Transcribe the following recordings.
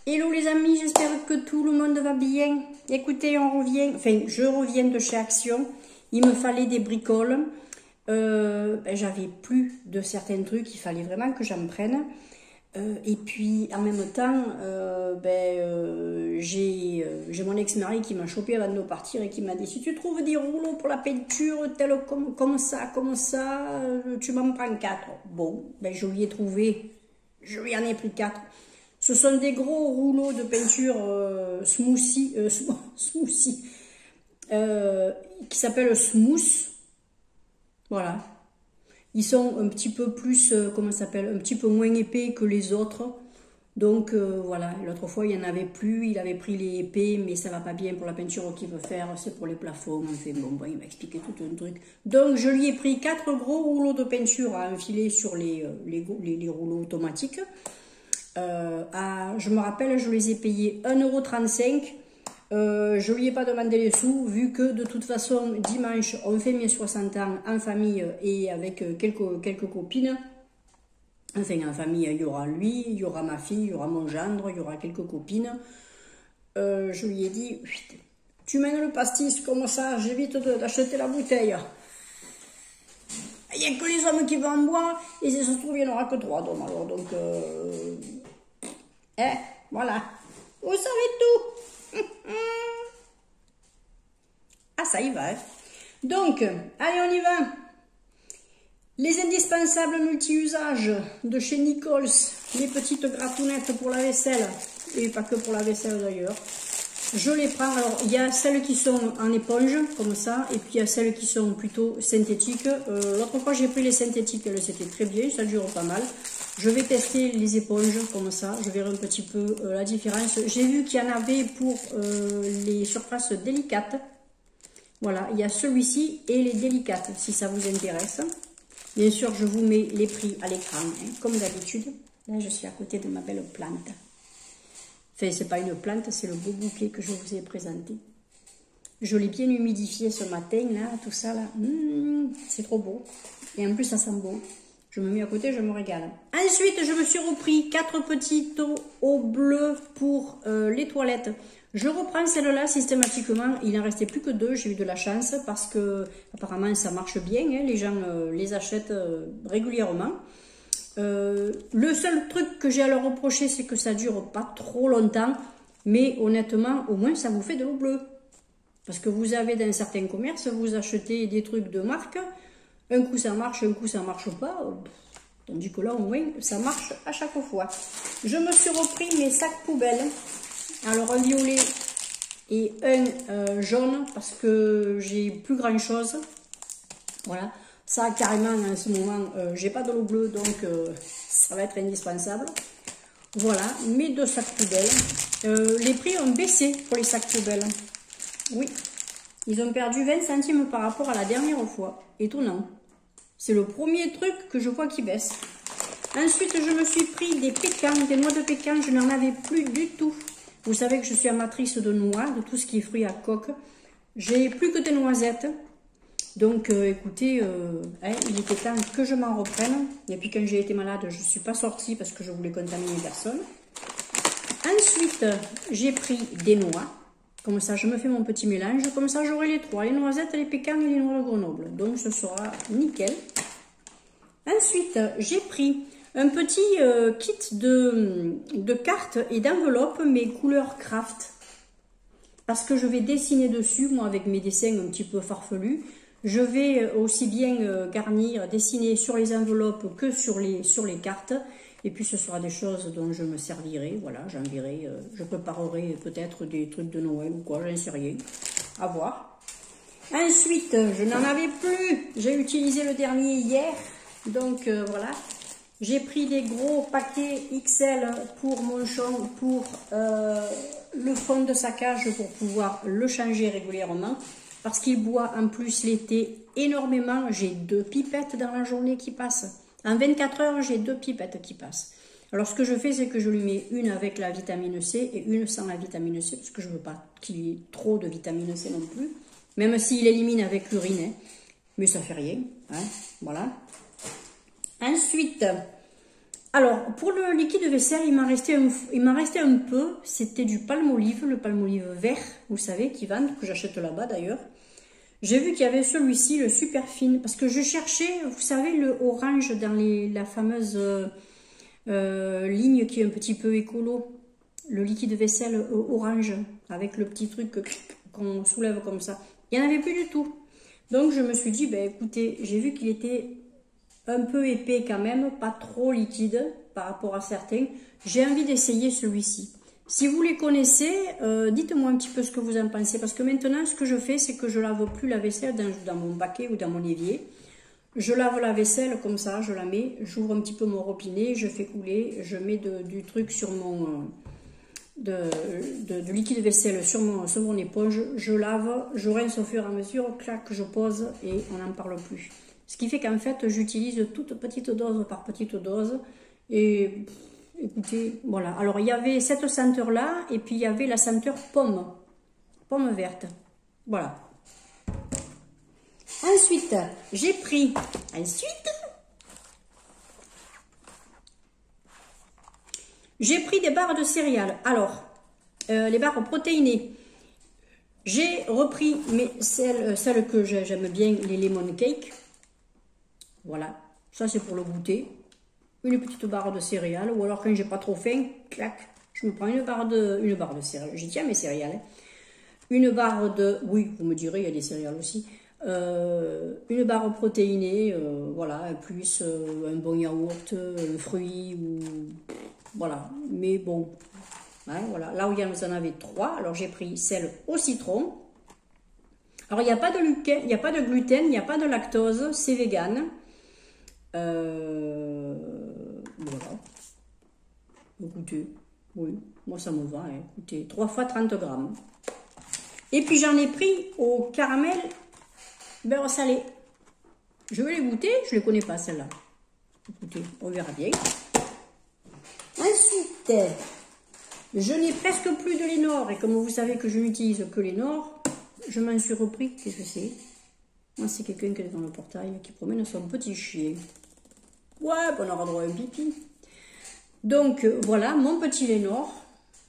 Hello les amis, j'espère que tout le monde va bien. Écoutez, je reviens de chez Action. Il me fallait des bricoles. J'avais plus de certains trucs, il fallait vraiment que j'en prenne. Et puis en même temps, j'ai mon ex-mari qui m'a chopé avant de partir et qui m'a dit: si tu trouves des rouleaux pour la peinture, comme ça, tu m'en prends 4. Bon, je lui ai trouvé, je lui en ai pris 4. Ce sont des gros rouleaux de peinture smoothie, qui s'appellent Smooth. Voilà. Ils sont un petit peu plus, un petit peu moins épais que les autres. Donc voilà, l'autre fois il n'y en avait plus, il avait pris les épais, mais ça va pas bien pour la peinture qu'il veut faire, c'est pour les plafonds. Enfin bon, il m'a expliqué tout un truc. Donc je lui ai pris 4 gros rouleaux de peinture à enfiler sur les rouleaux automatiques. Je me rappelle, je les ai payés 1,35 €. Je lui ai pas demandé les sous, vu que de toute façon, dimanche, on fait mes 60 ans en famille et avec quelques copines. Enfin, en famille, il y aura lui, il y aura ma fille, il y aura mon gendre, il y aura quelques copines. Je lui ai dit: tu mènes le pastis comme ça, j'évite d'acheter la bouteille. Il n'y a que les hommes qui vont en boire, et si ça se trouve, il n'y en aura que 3 d'hommes. Alors, donc, voilà. Vous savez tout. Ah, ça y va. Hein. Donc, allez, on y va. Les indispensables multi-usages de chez Nichols, les petites gratounettes pour la vaisselle, et pas que pour la vaisselle d'ailleurs. Je les prends. Alors, il y a celles qui sont en éponge, comme ça, et puis il y a celles qui sont plutôt synthétiques. L'autre fois, j'ai pris les synthétiques, c'était très bien, ça dure pas mal. Je vais tester les éponges, comme ça, je verrai un petit peu la différence. J'ai vu qu'il y en avait pour les surfaces délicates. Voilà, il y a celui-ci et les délicates, si ça vous intéresse. Bien sûr, je vous mets les prix à l'écran, hein, comme d'habitude. Là, je suis à côté de ma belle plante. Enfin, c'est pas une plante, c'est le beau bouquet que je vous ai présenté. Je l'ai bien humidifié ce matin, là, tout ça, là. C'est trop beau. Et en plus, ça sent bon. Je me mets à côté, je me régale. Ensuite, je me suis repris 4 petites eaux bleues pour les toilettes. Je reprends celle-là systématiquement. Il n'en restait plus que 2. J'ai eu de la chance parce que apparemment ça marche bien. Hein. Les gens les achètent régulièrement. Le seul truc que j'ai à leur reprocher, c'est que ça dure pas trop longtemps. Mais honnêtement, au moins ça vous fait de l'eau bleue. Parce que vous avez dans certains commerces, vous achetez des trucs de marque. Un coup ça marche, un coup ça marche pas. Tandis que là, au moins, ça marche à chaque fois. Je me suis repris mes sacs poubelles. Alors, un violet et un jaune, parce que j'ai plus grand chose. Voilà. Ça, carrément, en ce moment, j'ai pas de l'eau bleue, donc ça va être indispensable. Voilà, mes 2 sacs poubelles. Les prix ont baissé pour les sacs poubelles. Oui, ils ont perdu 20 centimes par rapport à la dernière fois. Étonnant. C'est le premier truc que je vois qui baisse. Ensuite, je me suis pris des pécans, des noix de pécan. Je n'en avais plus du tout. Vous savez que je suis amatrice de noix, de tout ce qui est fruits à coque. J'ai plus que des noisettes. Donc, écoutez, il était temps que je m'en reprenne. Et puis, quand j'ai été malade, je ne suis pas sortie parce que je voulais contaminer personne. Ensuite, j'ai pris des noix. Comme ça, je me fais mon petit mélange. Comme ça, j'aurai les 3. Les noisettes, les pécans et les noix de Grenoble. Donc, ce sera nickel. Ensuite, j'ai pris un petit kit de cartes et d'enveloppes, mais couleur craft. Parce que je vais dessiner dessus, moi, avec mes dessins un petit peu farfelus. Je vais aussi bien dessiner sur les enveloppes que sur les cartes. Et puis, ce sera des choses dont je me servirai. Voilà, j'enverrai, je préparerai peut-être des trucs de Noël ou quoi, j'en sais rien. À voir. Ensuite, je n'en avais plus. J'ai utilisé le dernier hier. Donc, voilà. J'ai pris des gros paquets XL pour mon champ, pour le fond de saccage, pour pouvoir le changer régulièrement. Parce qu'il boit en plus l'été énormément. J'ai 2 pipettes dans la journée qui passent. En 24 heures, j'ai 2 pipettes qui passent. Alors, ce que je fais, c'est que je lui mets une avec la vitamine C et une sans la vitamine C, parce que je ne veux pas qu'il y ait trop de vitamine C non plus. Même s'il élimine avec l'urine, hein. Mais ça fait rien. Hein, voilà. Ensuite, Alors, pour le liquide vaisselle, il m'en restait un peu. C'était du Palmolive, le Palmolive vert, vous savez, qui vendent, que j'achète là-bas d'ailleurs. J'ai vu qu'il y avait celui-ci, le super fine, parce que je cherchais, vous savez, le orange dans la fameuse ligne qui est un petit peu écolo. Le liquide vaisselle orange, avec le petit truc qu'on soulève comme ça. Il n'y en avait plus du tout. Donc je me suis dit, ben écoutez, j'ai vu qu'il était un peu épais quand même, pas trop liquide par rapport à certains. J'ai envie d'essayer celui-ci. Si vous les connaissez, dites-moi un petit peu ce que vous en pensez. Parce que maintenant, ce que je fais, c'est que je lave plus la vaisselle dans mon baquet ou dans mon évier. Je lave la vaisselle comme ça, je la mets, j'ouvre un petit peu mon robinet, je fais couler, je mets du truc sur mon... de liquide vaisselle sur mon éponge, je lave, je rince au fur et à mesure, clac, je pose et on n'en parle plus. Ce qui fait qu'en fait, j'utilise toute petite dose par petite dose et écoutez, voilà. Alors, il y avait cette senteur-là et puis il y avait la senteur pomme verte. Voilà. Ensuite, j'ai pris, des barres de céréales. Alors, les barres protéinées. J'ai repris celles que j'aime bien, les lemon cake. Voilà, ça c'est pour le goûter. Une petite barre de céréales, ou alors quand j'ai pas trop faim, clac, je me prends une barre de céréales. J'y tiens mes céréales. Hein. Une barre de, oui, vous me direz, il y a des céréales aussi. Une barre protéinée, voilà, plus un bon yaourt, un fruit, ou voilà. Mais bon, hein, voilà. Là où il y en avait 3, alors j'ai pris celle au citron. Alors il n'y a pas de gluten, il n'y a pas de lactose, c'est vegan. Voilà. Écoutez, oui, moi ça me va. Hein. Écoutez, 3 fois 30 grammes. Et puis j'en ai pris au caramel beurre salé. Je vais les goûter, je ne les connais pas celles-là. Écoutez, on verra bien. Ensuite, je n'ai presque plus de Lénore. Et comme vous savez que je n'utilise que Lénore, je m'en suis repris. Qu'est-ce que c'est? Moi, c'est quelqu'un qui est dans le portail, qui promène son petit chien. Ouais, on aura droit à un pipi. Donc, voilà, mon petit Lénore.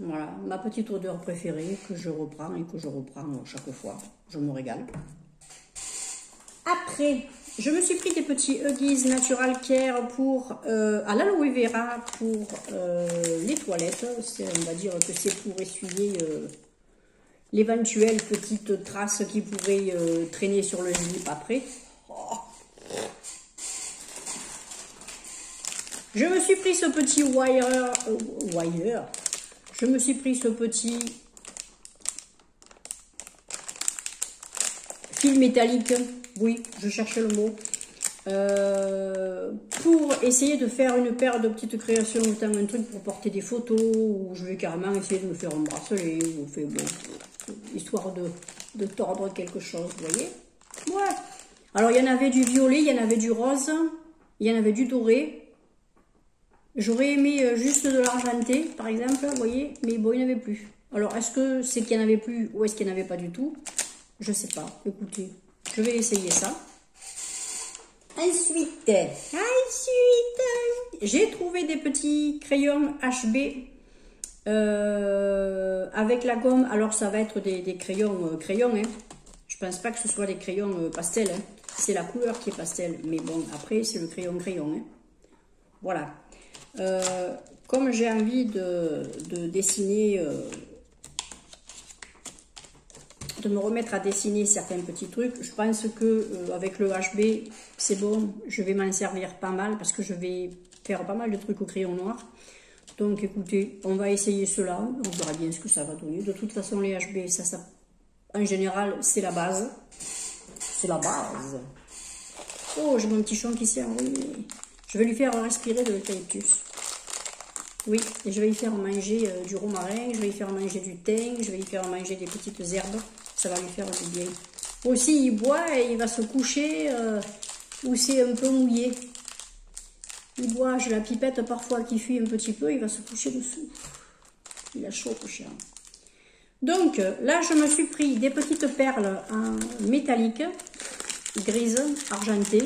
Voilà, ma petite odeur préférée que je reprends et que je reprends chaque fois. Je me régale. Après, je me suis pris des petits Huggies Natural Care pour, à l'aloe vera pour les toilettes. On va dire que c'est pour essuyer l'éventuelle petite trace qui pourrait traîner sur le slip après. Oh. Je me suis pris ce petit wire. Je me suis pris ce petit fil métallique. Oui, je cherchais le mot. Pour essayer de faire une paire de petites créations, autant un truc pour porter des photos, ou je vais carrément essayer de me faire un bracelet, ou fait, bon, histoire de tordre quelque chose, vous voyez. Ouais. Alors, il y en avait du violet, il y en avait du rose, il y en avait du doré. J'aurais aimé juste de l'argenté, par exemple, vous voyez, mais bon, il n'y en avait plus. Alors, est-ce que c'est qu'il n'y en avait plus ou est-ce qu'il n'y en avait pas du tout? Je ne sais pas. Écoutez, je vais essayer ça. Ensuite, j'ai trouvé des petits crayons HB avec la gomme. Alors, ça va être des crayons, hein. Je pense pas que ce soit des crayons pastel. Hein. C'est la couleur qui est pastel. Mais bon, après, c'est le crayon. Hein. Voilà. Comme j'ai envie de dessiner, de me remettre à dessiner certains petits trucs, je pense que avec le HB, c'est bon, je vais m'en servir pas mal parce que je vais faire pas mal de trucs au crayon noir. Donc écoutez, on va essayer cela, on verra bien ce que ça va donner. De toute façon, les HB, ça en général, c'est la base. C'est la base. Oh, j'ai mon petit chien qui s'est enrhumé. Je vais lui faire respirer de l'eucalyptus. Oui, et je vais lui faire manger du romarin, je vais lui faire manger du thym, je vais lui faire manger des petites herbes. Ça va lui faire du bien. Aussi, il boit et il va se coucher où c'est un peu mouillé. Il boit, j'ai la pipette parfois qui fuit un petit peu, il va se coucher dessous. Il a chaud, le chien. Donc, là, je me suis pris des petites perles en métallique, grises, argentées.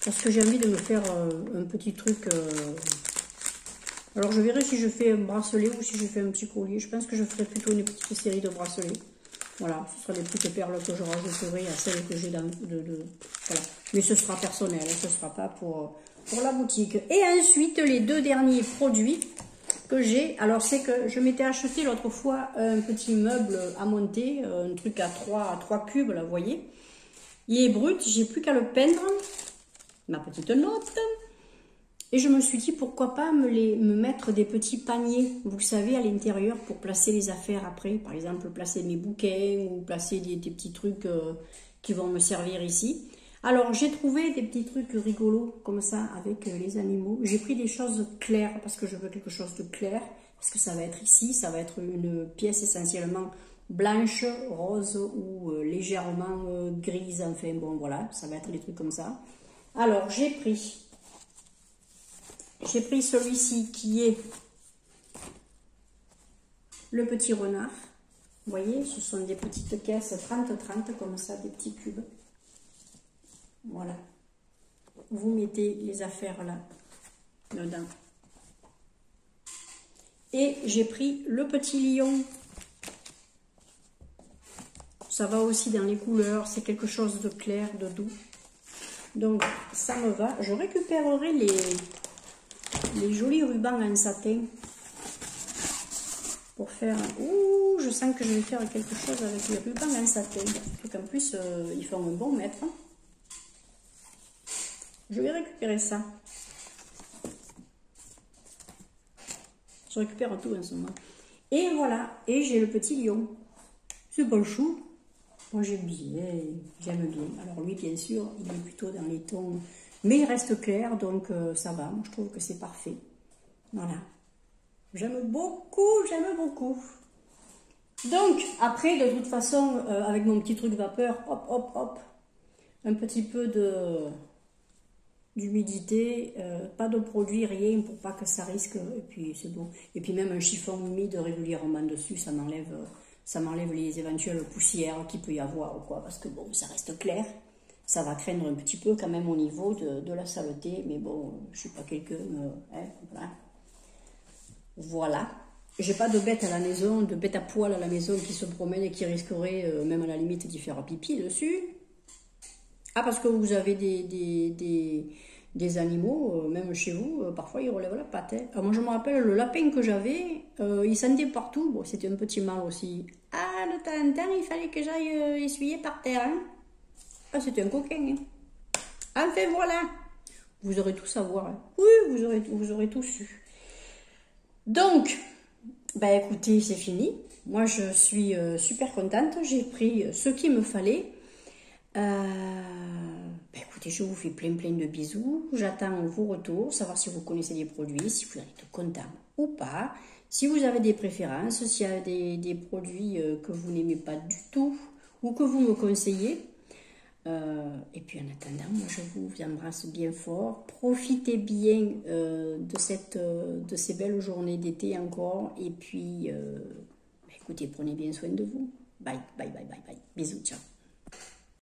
Parce que j'ai envie de me faire un petit truc Alors je verrai si je fais un bracelet ou si je fais un petit collier. Je pense que je ferai plutôt une petite série de bracelets. Voilà, ce sera des petites perles que je rajouterai à celles que j'ai dans... Voilà. Mais ce sera personnel, ce ne sera pas pour la boutique. Et ensuite, les deux derniers produits que j'ai. Alors c'est que je m'étais acheté l'autre fois un petit meuble à monter, un truc à 3 cubes, là, vous voyez. Il est brut, j'ai plus qu'à le peindre. Ma petite note. Et je me suis dit, pourquoi pas me mettre des petits paniers, vous savez, à l'intérieur pour placer les affaires après. Par exemple, placer mes bouquets ou placer des petits trucs qui vont me servir ici. Alors, j'ai trouvé des petits trucs rigolos comme ça avec les animaux. J'ai pris des choses claires parce que je veux quelque chose de clair. Parce que ça va être ici, ça va être une pièce essentiellement blanche, rose ou légèrement grise. Enfin, bon, voilà, ça va être des trucs comme ça. Alors, j'ai pris celui-ci qui est le petit renard. Vous voyez, ce sont des petites caisses 30-30 comme ça, des petits cubes. Voilà. Vous mettez les affaires là, dedans. Et j'ai pris le petit lion. Ça va aussi dans les couleurs, c'est quelque chose de clair, de doux. Donc, ça me va. Je récupérerai les jolis rubans en satin pour faire... Ouh, je sens que je vais faire quelque chose avec les rubans en satin. Donc en plus, ils font un bon mètre. Je vais récupérer ça. Je récupère tout en ce moment. Et voilà, et j'ai le petit lion. C'est pas le chou. Moi j'aime bien, Alors lui, bien sûr, il est plutôt dans les tons... Mais il reste clair, donc ça va. Moi, je trouve que c'est parfait. Voilà. J'aime beaucoup, j'aime beaucoup. Donc, après, de toute façon, avec mon petit truc vapeur, hop, hop, hop, un petit peu d'humidité, pas de produit, rien, pour pas que ça risque, et puis c'est bon. Et puis même un chiffon humide régulièrement dessus, ça m'enlève les éventuelles poussières qu'il peut y avoir, ou quoi, parce que bon, ça reste clair. Ça va craindre un petit peu quand même au niveau de la saleté, mais bon, je suis pas quelqu'un, hein, voilà. Voilà. J'ai pas de bête à la maison, de bête à poil à la maison qui se promène et qui risquerait même à la limite d'y faire pipi dessus. Ah, parce que vous avez des animaux, même chez vous, parfois ils relèvent la patte. Hein. Alors moi je me rappelle, le lapin que j'avais, il sentait partout. Bon, c'était un petit mâle aussi. Ah, de temps en temps, il fallait que j'aille essuyer par terre. Hein. Ah, c'était un coquin. Hein. Enfin, voilà. Vous aurez tout savoir. Hein. Oui, vous aurez tout su. Donc, bah écoutez, c'est fini. Moi, je suis super contente. J'ai pris ce qu'il me fallait. Bah écoutez, je vous fais plein de bisous. J'attends vos retours, savoir si vous connaissez les produits, si vous êtes content ou pas. Si vous avez des préférences, s'il y a des produits que vous n'aimez pas du tout ou que vous me conseillez. Et puis en attendant, moi je vous embrasse bien fort. Profitez bien de ces belles journées d'été encore. Et puis, écoutez, prenez bien soin de vous. Bye, bye, bye, bye, bye. Bisous, ciao.